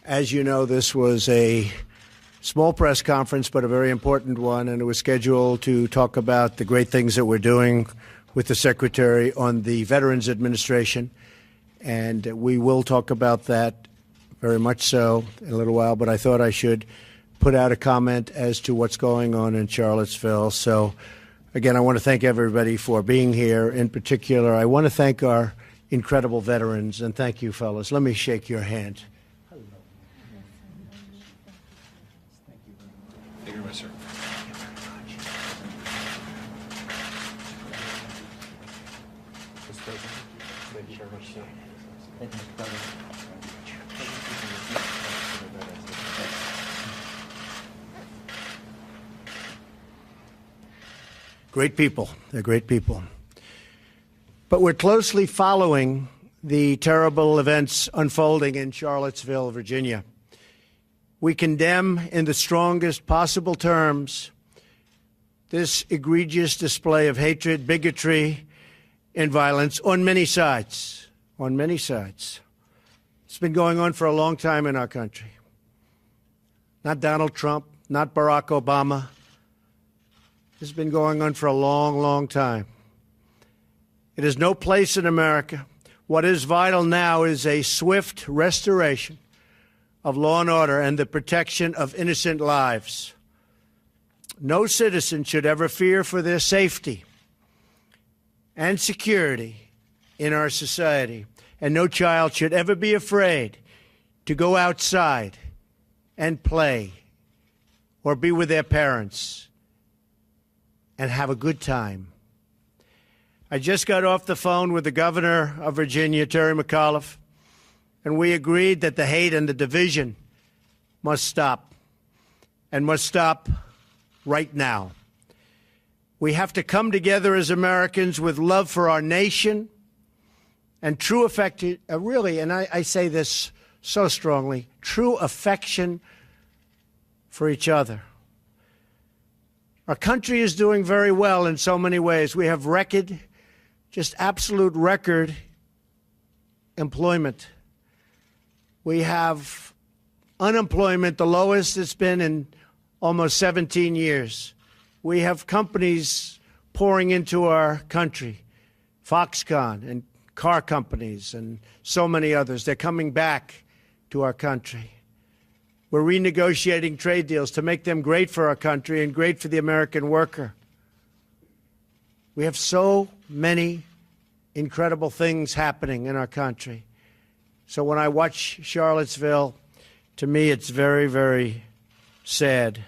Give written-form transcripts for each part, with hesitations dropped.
As you know, this was a small press conference, but a very important one, and it was scheduled to talk about the great things that we're doing with the Secretary on the Veterans Administration, and we will talk about that very much so in a little while, but I thought I should put out a comment as to what's going on in Charlottesville. So, again, I want to thank everybody for being here. In particular, I want to thank our incredible veterans, and thank you, fellas. Let me shake your hand. Thank you very much, sir. Mr. President, thank you very much, sir. Thank you, Mr. President. Great people. They're great people. But we're closely following the terrible events unfolding in Charlottesville, Virginia. We condemn in the strongest possible terms this egregious display of hatred, bigotry, and violence on many sides. On many sides. It's been going on for a long time in our country. Not Donald Trump, not Barack Obama. It's been going on for a long, long time. It has no place in America. What is vital now is a swift restoration of law and order and the protection of innocent lives. No citizen should ever fear for their safety and security in our society, and no child should ever be afraid to go outside and play or be with their parents and have a good time. I just got off the phone with the governor of Virginia, Terry McAuliffe, and we agreed that the hate and the division must stop, and must stop right now. We have to come together as Americans with love for our nation and true affection, really, and I say this so strongly, true affection for each other. Our country is doing very well in so many ways. We have record, just absolute record employment. We have unemployment, the lowest it's been in almost 17 years. We have companies pouring into our country, Foxconn and car companies and so many others. They're coming back to our country. We're renegotiating trade deals to make them great for our country and great for the American worker. We have so many incredible things happening in our country. So when I watch Charlottesville, to me it's very, very sad.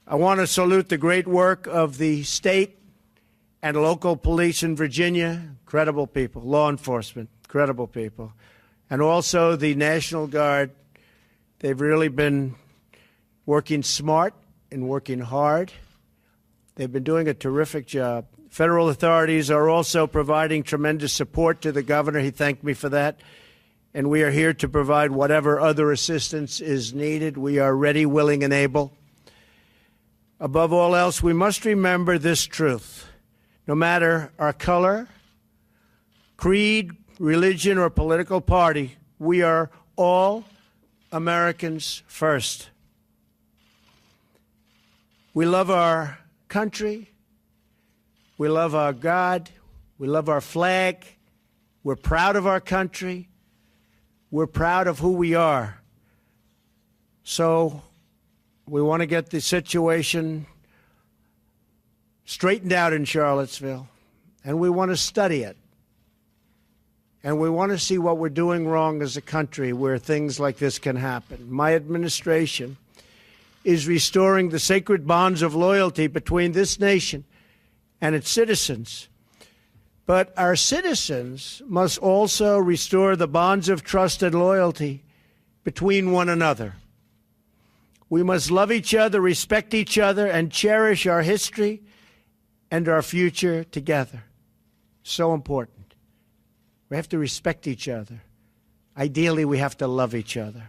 I want to salute the great work of the state and local police in Virginia, incredible people, law enforcement, incredible people, and also the National Guard. They've really been working smart and working hard. They've been doing a terrific job. Federal authorities are also providing tremendous support to the governor. He thanked me for that. And we are here to provide whatever other assistance is needed. We are ready, willing, and able. Above all else, we must remember this truth. No matter our color, creed, religion, or political party, we are all Americans first. We love our country. We love our God. We love our flag. We're proud of our country. We're proud of who we are. So we want to get the situation straightened out in Charlottesville, and we want to study it. And we want to see what we're doing wrong as a country where things like this can happen. My administration is restoring the sacred bonds of loyalty between this nation and its citizens. But our citizens must also restore the bonds of trust and loyalty between one another. We must love each other, respect each other, and cherish our history and our future together. So important. We have to respect each other. Ideally, we have to love each other.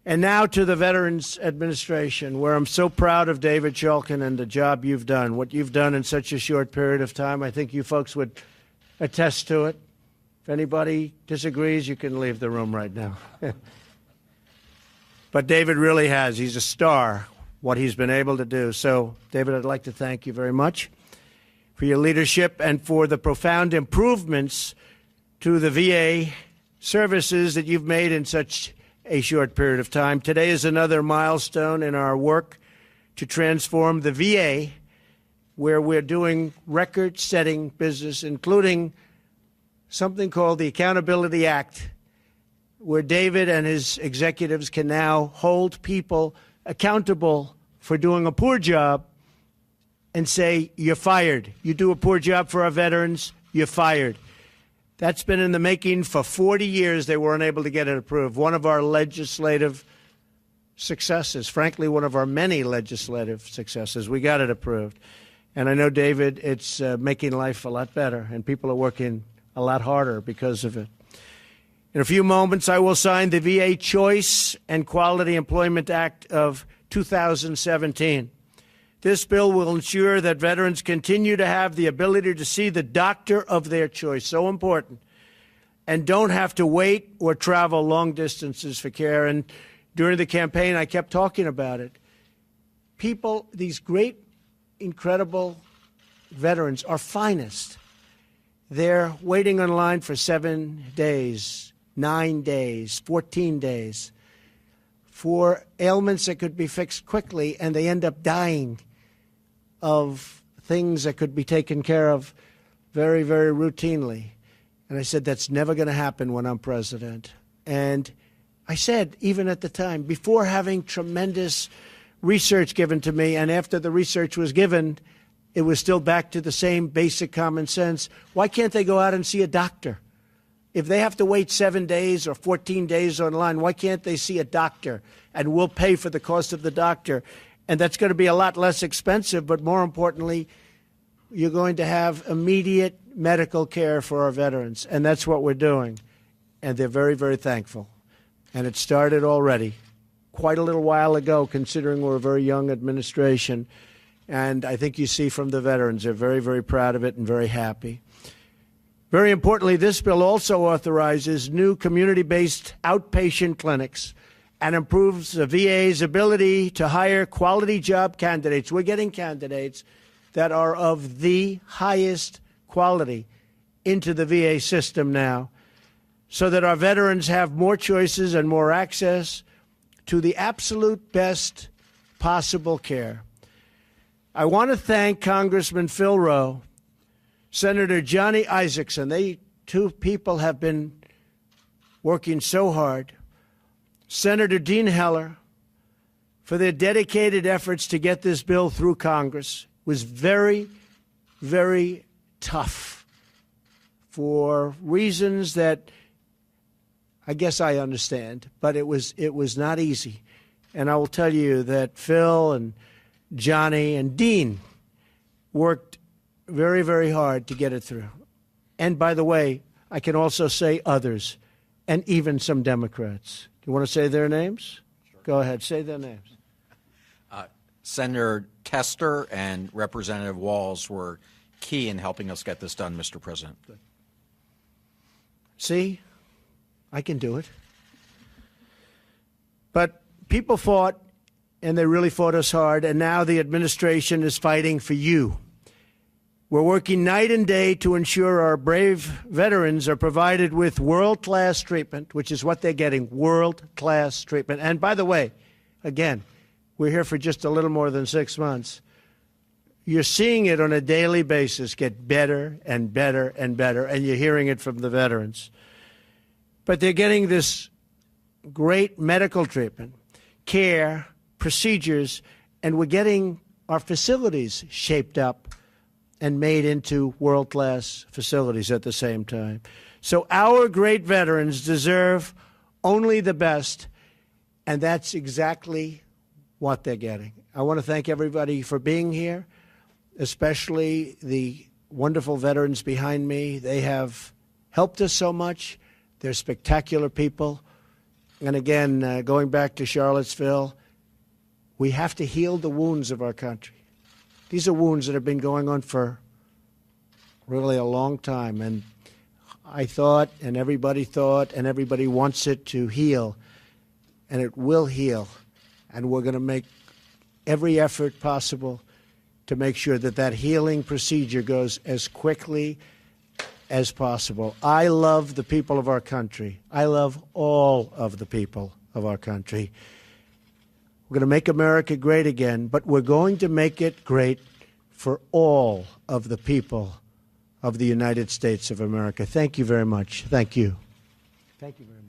And now to the Veterans Administration, where I'm so proud of David Shulkin and the job you've done, what you've done in such a short period of time. I think you folks would attest to it. If anybody disagrees, you can leave the room right now. But David really has. He's a star, what he's been able to do. So, David, I'd like to thank you very much for your leadership and for the profound improvements to the VA services that you've made in such a short period of time. Today is another milestone in our work to transform the VA, where we're doing record-setting business, including something called the Accountability Act, where David and his executives can now hold people accountable for doing a poor job and say, you're fired. You do a poor job for our veterans, you're fired. That's been in the making for 40 years. They weren't able to get it approved. One of our legislative successes, frankly, one of our many legislative successes. We got it approved. And I know, David, it's making life a lot better, and people are working a lot harder because of it. In a few moments, I will sign the VA Choice and Quality Employment Act of 2017. This bill will ensure that veterans continue to have the ability to see the doctor of their choice, so important, and don't have to wait or travel long distances for care. And during the campaign, I kept talking about it. People, these great, incredible veterans, our finest, they're waiting in line for 7 days, 9 days, 14 days for ailments that could be fixed quickly, and they end up dying of things that could be taken care of very, very routinely. And I said, that's never going to happen when I'm president. And I said, even at the time, before having tremendous research given to me, and after the research was given, it was still back to the same basic common sense. Why can't they go out and see a doctor? If they have to wait 7 days or 14 days online, why can't they see a doctor? And we'll pay for the cost of the doctor. And that's going to be a lot less expensive, but more importantly, you're going to have immediate medical care for our veterans. And that's what we're doing. And they're very, very thankful. And it started already, quite a little while ago, considering we're a very young administration. And I think you see from the veterans, they're very, very proud of it and very happy. Very importantly, this bill also authorizes new community-based outpatient clinics and improves the VA's ability to hire quality job candidates. We're getting candidates that are of the highest quality into the VA system now, so that our veterans have more choices and more access to the absolute best possible care. I want to thank Congressman Phil Rowe, Senator Johnny Isakson. They two people have been working so hard. Senator Dean Heller, for their dedicated efforts to get this bill through Congress. It was very, very tough for reasons that I guess I understand, but it was not easy. And I will tell you that Phil and Johnny and Dean worked very, very hard to get it through. And by the way, I can also say others, and even some Democrats. Do you want to say their names? Sure. Go ahead, say their names. Senator Tester and Representative Walz were key in helping us get this done, Mr. President. Good. See, I can do it. But people fought, and they really fought us hard, and now the administration is fighting for you. We're working night and day to ensure our brave veterans are provided with world-class treatment, which is what they're getting, world-class treatment. And by the way, again, we're here for just a little more than 6 months. You're seeing it on a daily basis get better and better and better, and you're hearing it from the veterans. But they're getting this great medical treatment, care, procedures, and we're getting our facilities shaped up and made into world-class facilities at the same time. So our great veterans deserve only the best, and that's exactly what they're getting. I want to thank everybody for being here, especially the wonderful veterans behind me. They have helped us so much. They're spectacular people. And again, going back to Charlottesville, we have to heal the wounds of our country. These are wounds that have been going on for really a long time. And I thought, and everybody wants it to heal, and it will heal. And we're going to make every effort possible to make sure that that healing procedure goes as quickly as possible. I love the people of our country. I love all of the people of our country. We're going to make America great again, but we're going to make it great for all of the people of the United States of America. Thank you very much. Thank you. Thank you very much.